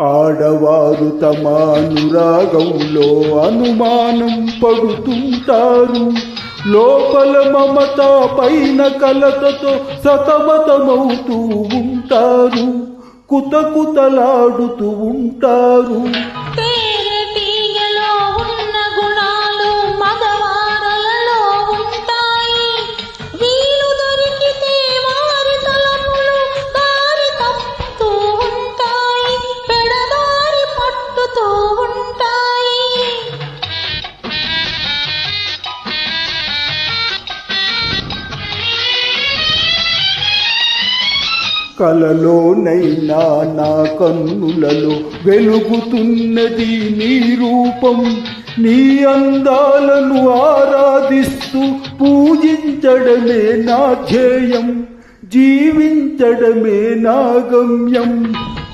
ఆడవారు తమ అనురాగంలో అనుమానం పడుతుంటారు. లోపల మమత పైన కలతతో సతమతమవుతూ ఉంటారు. కుతకుతలాడుతూ ఉంటారు. కలలోనైనా నా కన్నులలో వెలుగుతున్నది నీ రూపం. నీ అందాలను ఆరాధిస్తూ పూజించడమే నా ధ్యేయం, జీవించడమే నా గమ్యం.